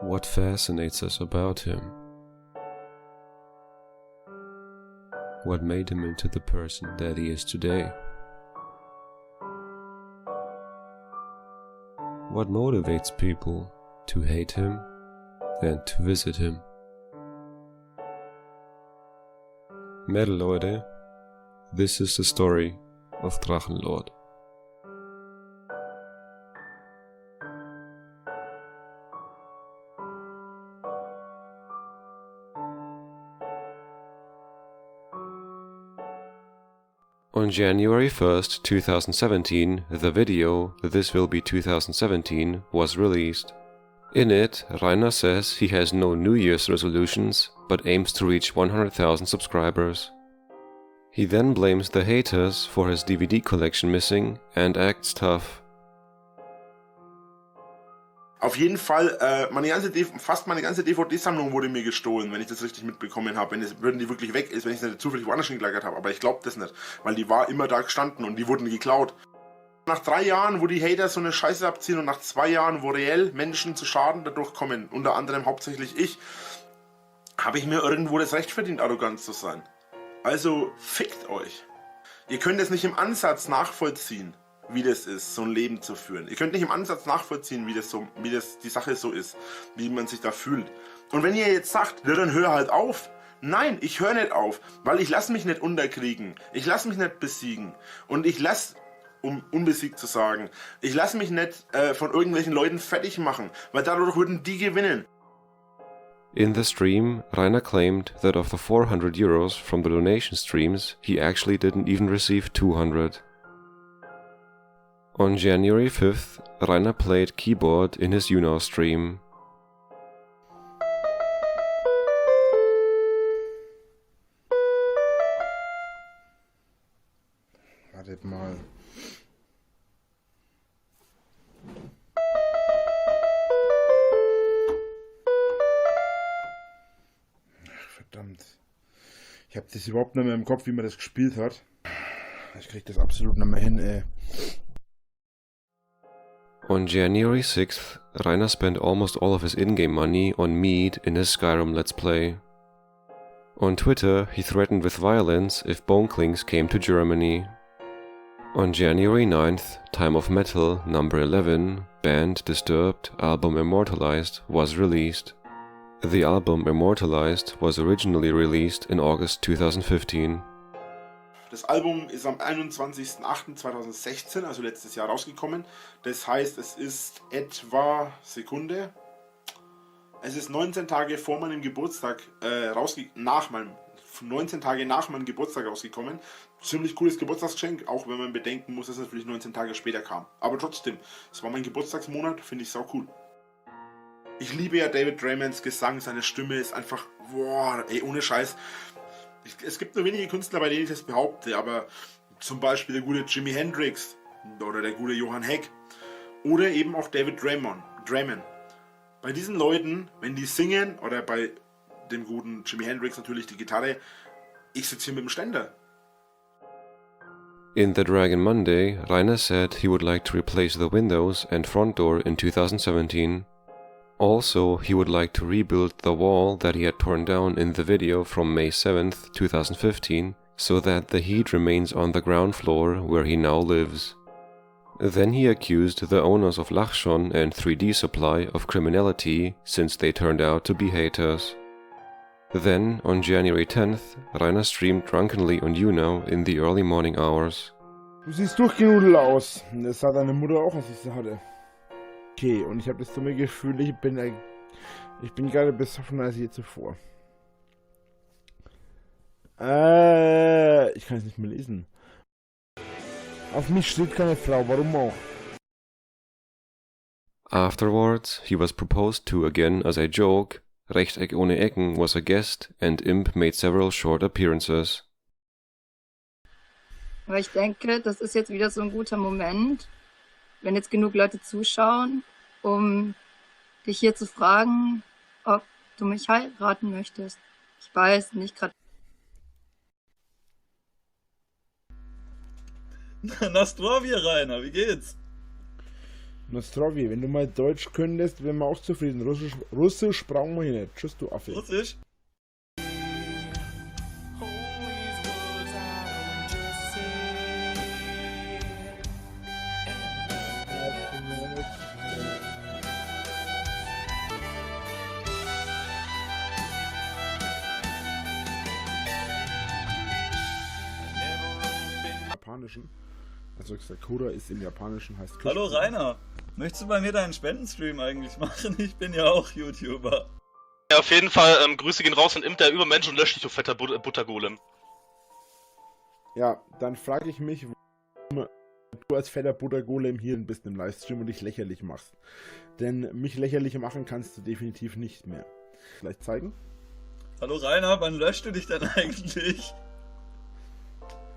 What fascinates us about him? What made him into the person that he is today? What motivates people to hate him and to visit him? Metal Leute, this is the story of Drachenlord. On January 1st, 2017, the video This Will Be 2017 was released. In it, Rainer says he has no New Year's resolutions, but aims to reach 100,000 subscribers. He then blames the haters for his DVD collection missing and acts tough. Auf jeden Fall, fast meine ganze DVD-Sammlung wurde mir gestohlen, wenn ich das richtig mitbekommen habe. Wenn die wirklich weg ist, wenn ich sie nicht zufällig woanders hingelagert habe. Aber ich glaube das nicht, weil die war immer da gestanden und die wurden geklaut. Nach 3 Jahren, wo die Hater so eine Scheiße abziehen und nach 2 Jahren, wo reell Menschen zu Schaden dadurch kommen, unter anderem hauptsächlich ich, habe ich mir irgendwo das Recht verdient, arrogant zu sein. Also fickt euch. Ihr könnt es nicht im Ansatz nachvollziehen, wie das ist, so ein Leben zu führen. Ihr könnt nicht im Ansatz nachvollziehen, wie die Sache so ist, wie man sich da fühlt. Und wenn ihr jetzt sagt, ja, dann hör halt auf. Nein, ich höre nicht auf, weil ich lasse mich nicht unterkriegen. Ich lasse mich nicht besiegen. Und ich lasse, um unbesiegt zu sagen, ich lasse mich nicht von irgendwelchen Leuten fertig machen, weil dadurch würden die gewinnen. In the stream, Rainer claimed that of the 400 euros from the donation streams, he actually didn't even receive 200. On January 5th, Rainer played keyboard in his YouNow stream. Wartet mal. Ach, verdammt. Ich habe das überhaupt nicht mehr im Kopf, wie man das gespielt hat. Ich krieg das absolut nicht mehr hin, ey. On January 6th, Rainer spent almost all of his in-game money on mead in his Skyrim Let's Play. On Twitter, he threatened with violence if Boneclings came to Germany. On January 9th, Time of Metal number 11, band Disturbed, album Immortalized, was released. The album Immortalized was originally released in August 2015. Das Album ist am 21.08.2016, also letztes Jahr, rausgekommen. Das heißt, es ist etwa, Sekunde, es ist 19 Tage vor meinem Geburtstag, 19 Tage nach meinem Geburtstag rausgekommen. Ziemlich cooles Geburtstagsgeschenk, auch wenn man bedenken muss, dass es natürlich 19 Tage später kam. Aber trotzdem, es war mein Geburtstagsmonat, finde ich sau cool. Ich liebe ja David Draymans Gesang, seine Stimme ist einfach, boah, ey, ohne Scheiß. Es gibt nur wenige Künstler, bei denen ich das behaupte, aber zum Beispiel der gute Jimi Hendrix oder der gute Johann Heck oder eben auch David Drayman. Bei diesen Leuten, wenn die singen, oder bei dem guten Jimi Hendrix natürlich die Gitarre, ich sitze hier mit dem Ständer. In The Dragon Monday, Rainer said he would like to replace the windows and front door in 2017. Also, he would like to rebuild the wall that he had torn down in the video from May 7th, 2015, so that the heat remains on the ground floor where he now lives. Then he accused the owners of Lachshon and 3D Supply of criminality since they turned out to be haters. Then, on January 10th, Rainer streamed drunkenly on YouNow in the early morning hours. Du siehst durchgenudelt aus. Das sah deine Mutter auch, als ich sie hatte. Okay, und ich habe das dumme Gefühl, ich bin gerade besoffener als je zuvor. Ich kann es nicht mehr lesen. Auf mich steht keine Frau, warum auch? Afterwards, he was proposed to again as a joke, Rechteck ohne Ecken was a guest, and Imp made several short appearances. Aber ich denke, das ist jetzt wieder so ein guter Moment, wenn jetzt genug Leute zuschauen, um dich hier zu fragen, ob du mich heiraten möchtest. Ich weiß nicht gerade. Na, Strovia, Rainer, wie geht's? Nostrovi, wenn du mal Deutsch könntest, wären wir auch zufrieden. Russisch brauchen wir hier nicht. Tschüss, du Affe. Russisch? Japanischen. Also Sakura ist im Japanischen heißt Hallo Rainer, möchtest du bei mir deinen Spendenstream eigentlich machen? Ich bin ja auch YouTuber. Ja, auf jeden Fall, Grüße gehen raus und immt der Übermensch und löscht dich, du fetter Buttergolem. Ja, dann frage ich mich, warum du als fetter Buttergolem hier bist im Livestream und dich lächerlich machst. Denn mich lächerlich machen kannst du definitiv nicht mehr. Vielleicht zeigen? Hallo Rainer, wann löscht du dich denn eigentlich?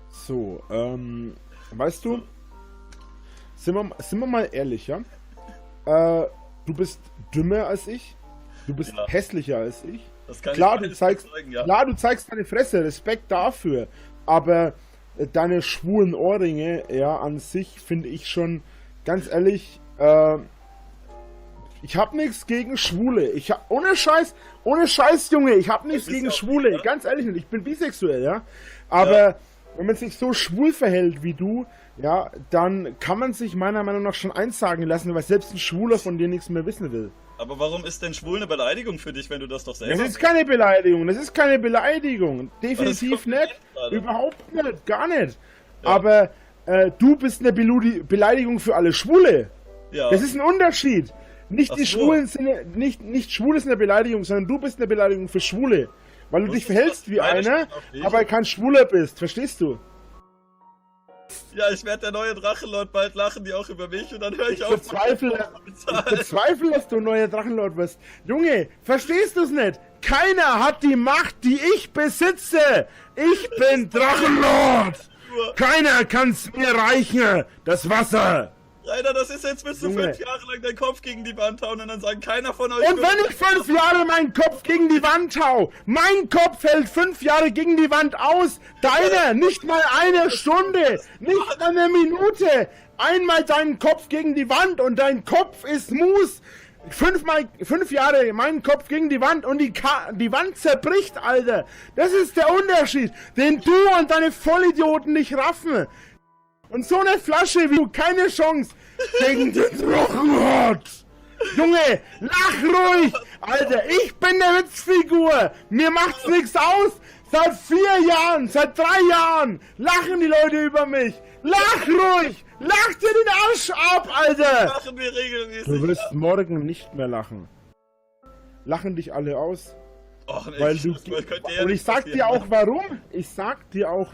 So, weißt du, sind wir mal ehrlich, ja? Du bist dümmer als ich, du bist hässlicher als ich. Das kann klar, ich du zeigst, bezeugen, ja. klar, du zeigst deine Fresse, Respekt dafür, aber deine schwulen Ohrringe, ja, an sich finde ich schon, ganz ehrlich, ich hab nichts gegen Schwule. Ohne Scheiß, Junge, ich hab nichts gegen Schwule, ganz ehrlich nicht, ich bin bisexuell, ja, aber wenn man sich so schwul verhält wie du, ja, dann kann man sich meiner Meinung nach schon eins sagen lassen, weil selbst ein Schwuler von dir nichts mehr wissen will. Aber warum ist denn schwul eine Beleidigung für dich, wenn du das doch selber... Das ist keine Beleidigung, definitiv nicht, überhaupt nicht, gar nicht. Ja. Aber du bist eine Beleidigung für alle Schwule. Ja. Das ist ein Unterschied. Nicht die Schwulen sind, nicht schwul ist eine Beleidigung, sondern du bist eine Beleidigung für Schwule. Weil du dich verhältst wie einer, aber kein Schwuler bist, verstehst du? Ja, ich werde der neue Drachenlord bald lachen, die auch über mich, und dann höre ich auf. Ich bezweifle, dass du ein neuer Drachenlord wirst. Junge, verstehst du es nicht? Keiner hat die Macht, die ich besitze. Ich bin Drachenlord. Keiner kann's mir reichen, das Wasser. Rainer, das ist jetzt, willst du 5 Jahre lang deinen Kopf gegen die Wand hauen und dann sagen, keiner von euch... Und wenn ich 5 Jahre meinen Kopf gegen die Wand hau, mein Kopf hält 5 Jahre gegen die Wand aus, deiner nicht mal eine Stunde, nicht mal eine Minute, einmal deinen Kopf gegen die Wand und dein Kopf ist Mus. 5 Jahre meinen Kopf gegen die Wand und die Wand zerbricht, Alter. Das ist der Unterschied, den du und deine Vollidioten nicht raffen. Und so eine Flasche wie du, keine Chance gegen den Drachenlord. Junge, lach ruhig. Alter, ich bin eine Witzfigur. Mir macht's nichts aus. Seit 4 Jahren, seit 3 Jahren lachen die Leute über mich. Lach ruhig. Lach dir den Arsch ab, Alter. Lachen wir regelmäßig. Du wirst morgen nicht mehr lachen. Lachen dich alle aus. Och, nee, weil du, und ich sag dir auch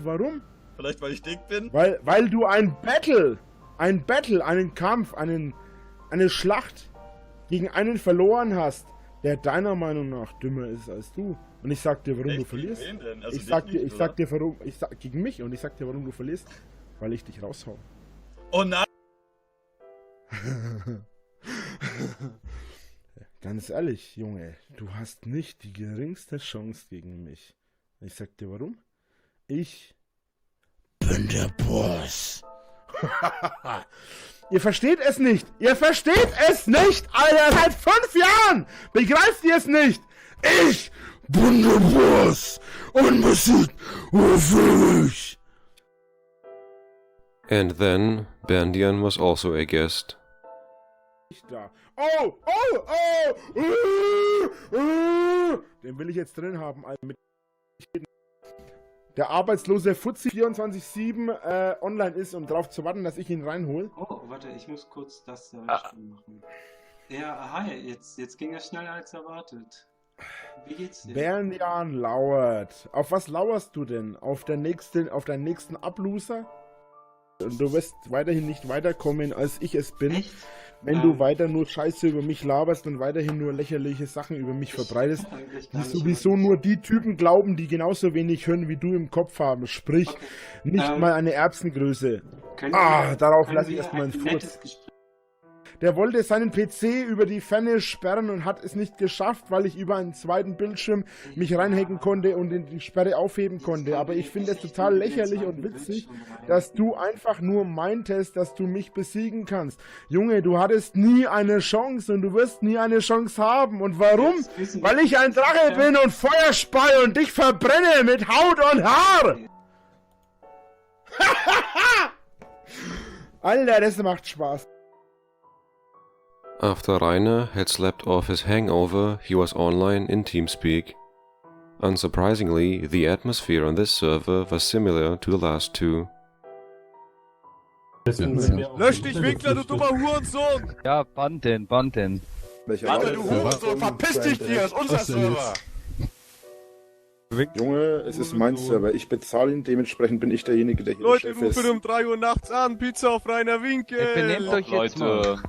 warum. Vielleicht weil ich dick bin? Weil du einen Kampf, eine Schlacht gegen einen verloren hast, der deiner Meinung nach dümmer ist als du. Und ich sag dir, warum du verlierst. Also ich sag dir, warum, gegen mich, und ich sag dir, warum du verlierst. Weil ich dich raushau. Oh nein! Ganz ehrlich, Junge, du hast nicht die geringste Chance gegen mich. Ich sag dir warum. Ich bin der Boss. Ihr versteht es nicht. Alter, seit 5 Jahren. Begreift ihr es nicht? Ich bin der Boss. Und Musik für mich. And then, Bandian was also a guest. Da. Den will ich jetzt drin haben, Alter. Der arbeitslose Fuzzi 24/7 online ist, um darauf zu warten, dass ich ihn reinhole. Oh, warte, ich muss kurz das machen. Ja, hi, jetzt ging es schneller als erwartet. Wie geht's dir? Bandian lauert. Auf was lauerst du denn? Auf deinen nächsten Abloser? Und du wirst weiterhin nicht weiterkommen, als ich es bin. Echt? Wenn du weiter nur Scheiße über mich laberst und weiterhin nur lächerliche Sachen über mich verbreitest, die sowieso nur die Typen glauben, die genauso wenig hören wie du im Kopf haben. Sprich, nicht mal eine Erbsengröße. Darauf lasse ich erstmal einen Fuß. Der wollte seinen PC über die Ferne sperren und hat es nicht geschafft, weil ich über einen zweiten Bildschirm mich reinhacken konnte und die Sperre aufheben konnte. Aber ich finde es total lächerlich und witzig, dass du einfach nur meintest, dass du mich besiegen kannst. Junge, du hattest nie eine Chance und du wirst nie eine Chance haben. Und warum? Weil ich ein Drache bin und Feuer speie und dich verbrenne mit Haut und Haar. Alter, das macht Spaß. After Rainer had slept off his hangover, he was online in TeamSpeak. Unsurprisingly, the atmosphere on this server was similar to the last two. Lösch dich, Winkler, du dummer Hurensohn! Ja, Banten. Alter, du Hurensohn, verpiss dich dir, das ist unser Server! Junge, es ist mein Server. Ich bezahle ihn, dementsprechend bin ich derjenige, der hier Leute, der Chef ist. rufen um 3 Uhr nachts an, Pizza auf Rainer Winkel! Benehmt euch jetzt mal.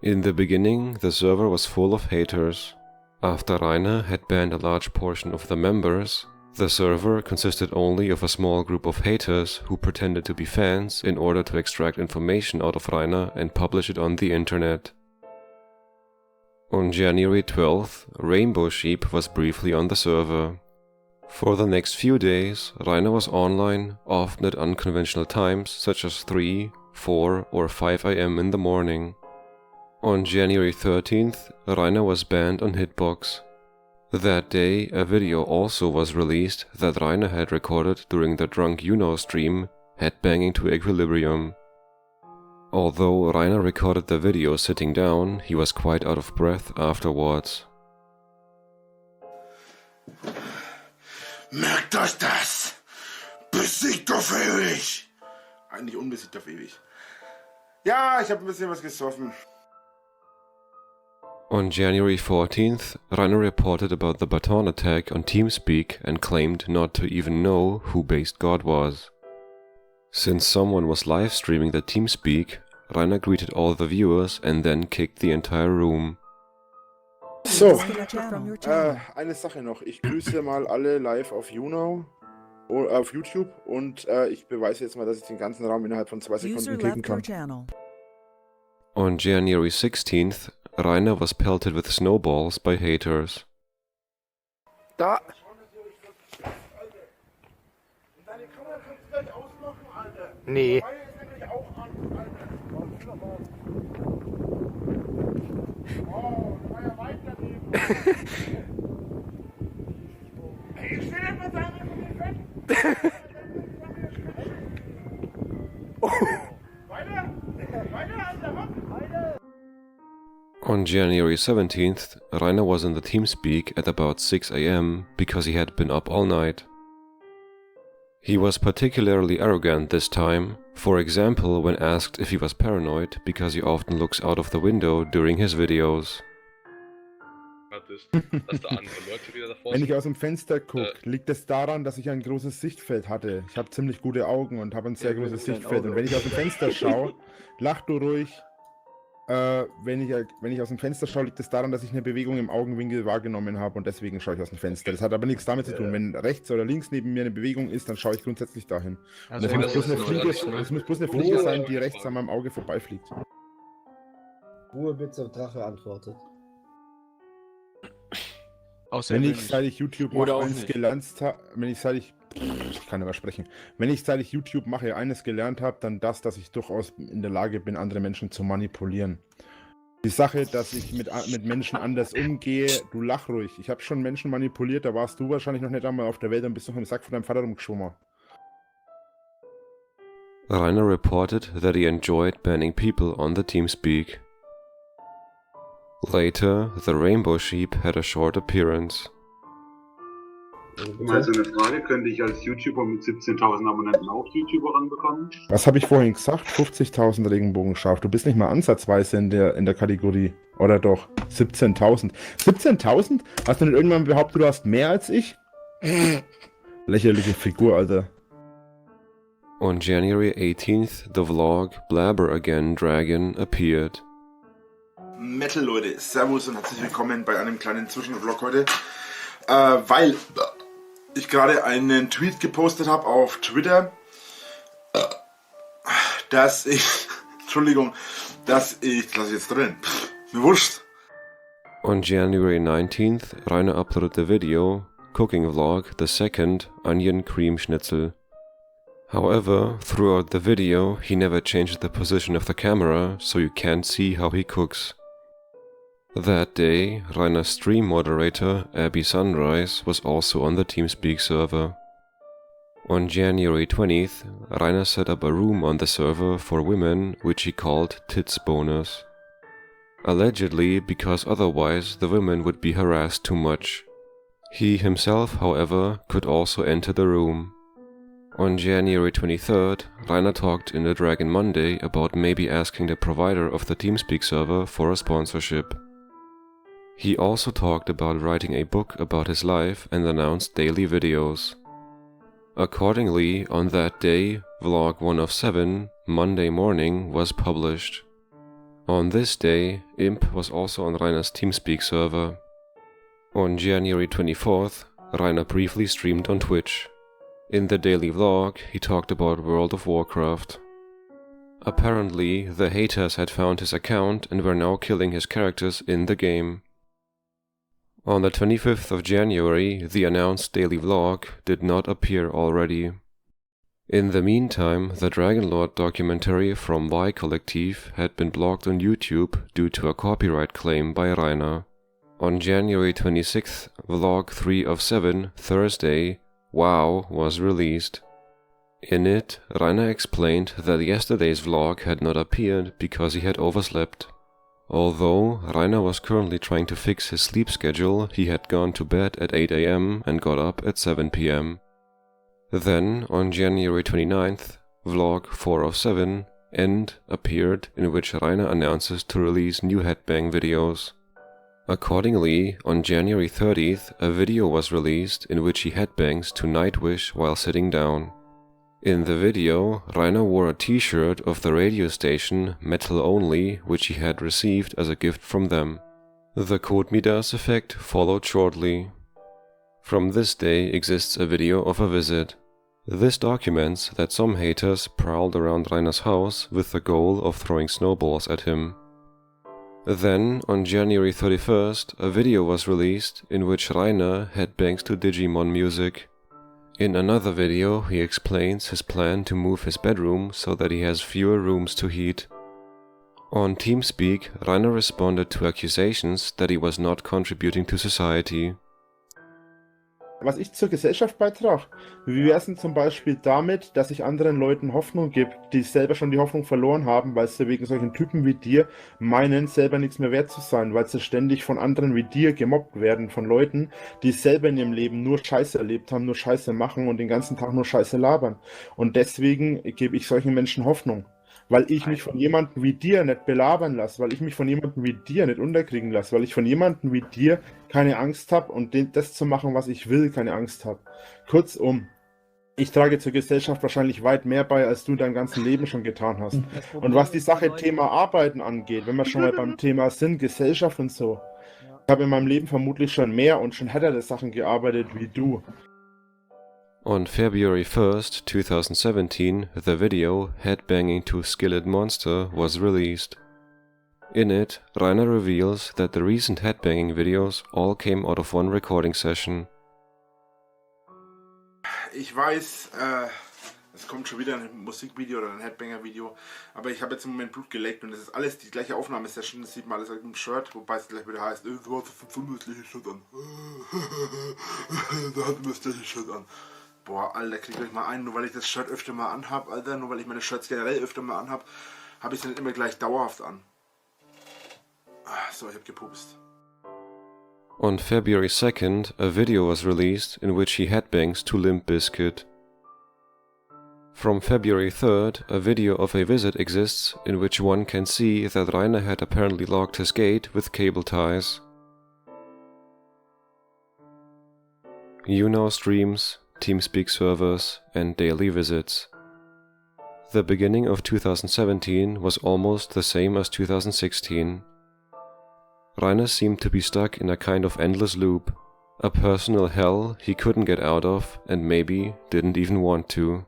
In the beginning, the server was full of haters. After Rainer had banned a large portion of the members, the server consisted only of a small group of haters who pretended to be fans in order to extract information out of Rainer and publish it on the internet. On January 12th, Rainbow Sheep was briefly on the server. For the next few days, Rainer was online, often at unconventional times such as 3, 4 or 5 AM in the morning. On January 13th, Rainer was banned on Hitbox. That day, a video also was released that Rainer had recorded during the Drunk You-Know stream, headbanging to Equilibrium. Although Rainer recorded the video sitting down, he was quite out of breath afterwards. Merkt euch das! Besiegt auf ewig! Eigentlich unbesiegt auf ewig. Ja, ich habe ein bisschen was gesoffen. On January 14th, Rainer reported about the baton attack on TeamSpeak and claimed not to even know who Based God was. Since someone was live streaming the TeamSpeak, Rainer greeted all the viewers and then kicked the entire room. So, eine Sache noch. Ich grüße mal alle live auf YouNow, auf YouTube und ich beweise jetzt mal, dass ich den ganzen Raum innerhalb von 2 Sekunden kicken kann. On January 16th, Rainer was pelted with snowballs by haters. Da! Nee. On January 17th, Rainer was in the TeamSpeak at about 6 AM because he had been up all night. He was particularly arrogant this time, for example when asked if he was paranoid because he often looks out of the window during his videos. Wenn ich aus dem Fenster gucke, liegt es daran, dass ich ein großes Sichtfeld hatte. Ich habe ziemlich gute Augen und habe ein sehr großes Sichtfeld. Und wenn ich aus dem Fenster schaue, lach du ruhig. Wenn ich aus dem Fenster schaue, liegt es daran, dass ich eine Bewegung im Augenwinkel wahrgenommen habe und deswegen schaue ich aus dem Fenster. Das hat aber nichts damit zu tun. Wenn rechts oder links neben mir eine Bewegung ist, dann schaue ich grundsätzlich dahin. Also es muss bloß eine Fliege sein, die rechts an meinem Auge vorbeifliegt. Ruhe bitte, Drache antwortet. Wenn ich, seit ich YouTube mache, eines gelernt habe, seit ich YouTube mache, eines gelernt habe, dann das, dass ich durchaus in der Lage bin, andere Menschen zu manipulieren. Die Sache, dass ich mit Menschen anders umgehe, du lach ruhig. Ich habe schon Menschen manipuliert, da warst du wahrscheinlich noch nicht einmal auf der Welt und bist noch im Sack von deinem Vater rumgeschwommen. Rainer reported that he enjoyed banning people on the TeamSpeak. Later, the Rainbow Sheep had a short appearance. Mal so eine Frage, könnte ich als YouTuber mit 17.000 Abonnenten auch YouTuber ranbekommen? Was habe ich vorhin gesagt? 50.000 Regenbogenschaf. Du bist nicht mal ansatzweise in der Kategorie. Oder doch? 17.000. 17.000? Hast du nicht irgendwann behauptet, du hast mehr als ich? Lächerliche Figur, Alter. On January 18th, the vlog Blabber Again Dragon appeared. Metal Leute, Servus und herzlich willkommen bei einem kleinen Zwischenvlog heute. Weil ich gerade einen Tweet gepostet habe auf Twitter, dass ich Entschuldigung, das lasse ich jetzt drin. Mir wurscht. On January 19th, Rainer uploaded the video, cooking vlog, the second onion cream schnitzel. However, throughout the video, he never changed the position of the camera, so you can't see how he cooks. That day, Rainer's stream moderator, Abby Sunrise, was also on the TeamSpeak server. On January 20th, Rainer set up a room on the server for women, which he called Tits Bonus. Allegedly, because otherwise the women would be harassed too much. He himself, however, could also enter the room. On January 23rd, Rainer talked in the Dragon Monday about maybe asking the provider of the TeamSpeak server for a sponsorship. He also talked about writing a book about his life and announced daily videos. Accordingly, on that day, Vlog 1 of 7, Monday morning, was published. On this day, Imp was also on Rainer's TeamSpeak server. On January 24th, Rainer briefly streamed on Twitch. In the daily vlog, he talked about World of Warcraft. Apparently, the haters had found his account and were now killing his characters in the game. On the 25th of January, the announced daily vlog did not appear already. In the meantime, the Dragonlord documentary from Y Collective had been blocked on YouTube due to a copyright claim by Rainer. On January 26th, Vlog 3 of 7, Thursday, WoW was released. In it, Rainer explained that yesterday's vlog had not appeared because he had overslept. Although Rainer was currently trying to fix his sleep schedule, he had gone to bed at 8 AM and got up at 7 PM. Then, on January 29th, Vlog 4 of 7, End, appeared, in which Rainer announces to release new headbang videos. Accordingly, on January 30th, a video was released in which he headbangs to Nightwish while sitting down. In the video, Rainer wore a t-shirt of the radio station Metal Only, which he had received as a gift from them. The Code Midas effect followed shortly. From this day exists a video of a visit. This documents that some haters prowled around Rainer's house with the goal of throwing snowballs at him. Then, on January 31st, a video was released in which Rainer headbangs to Digimon music. In another video, he explains his plan to move his bedroom so that he has fewer rooms to heat. On TeamSpeak, Rainer responded to accusations that he was not contributing to society. Was ich zur Gesellschaft beitrage, wie wäre es denn zum Beispiel damit, dass ich anderen Leuten Hoffnung gebe, die selber schon die Hoffnung verloren haben, weil sie wegen solchen Typen wie dir meinen, selber nichts mehr wert zu sein, weil sie ständig von anderen wie dir gemobbt werden, von Leuten, die selber in ihrem Leben nur Scheiße erlebt haben, nur Scheiße machen und den ganzen Tag nur Scheiße labern. Und deswegen gebe ich solchen Menschen Hoffnung. Weil ich mich von jemandem wie dir nicht belabern lasse, weil ich mich von jemandem wie dir nicht unterkriegen lasse, weil ich von jemandem wie dir keine Angst habe und das zu machen, was ich will, keine Angst habe. Kurzum, ich trage zur Gesellschaft wahrscheinlich weit mehr bei, als du dein ganzes Leben schon getan hast. Und was die Sache Thema Arbeiten angeht, wenn wir schon mal beim Thema sind, Gesellschaft und so, ich habe in meinem Leben vermutlich schon mehr und schon härtere Sachen gearbeitet wie du. On February 1st, 2017, the video Headbanging to Skillet Monster was released. In it, Rainer reveals that the recent headbanging videos all came out of one recording session. Ich weiß, es kommt schon wieder ein Musikvideo oder ein Headbanger-Video, aber ich habe jetzt im Moment Blut geleckt und das ist alles die gleiche Aufnahmesession, das sieht man alles im Shirt, wobei es gleich wieder heißt, du hast ein hässliches Shirt an. Da hat ein hässliches Shirt an. Boah, Alter, kriegt euch mal ein, nur weil ich das Shirt öfter mal anhab, Alter, nur weil ich meine Shirts generell öfter mal anhab, habe ich es nicht immer gleich dauerhaft an. So, ich hab gepupst. On February 2nd, a video was released in which he headbangs to Limp Bizkit. From February 3rd, a video of a visit exists in which one can see that Rainer had apparently locked his gate with cable ties. YouNow streams, TeamSpeak servers, and daily visits. The beginning of 2017 was almost the same as 2016. Rainer seemed to be stuck in a kind of endless loop, a personal hell he couldn't get out of and maybe didn't even want to.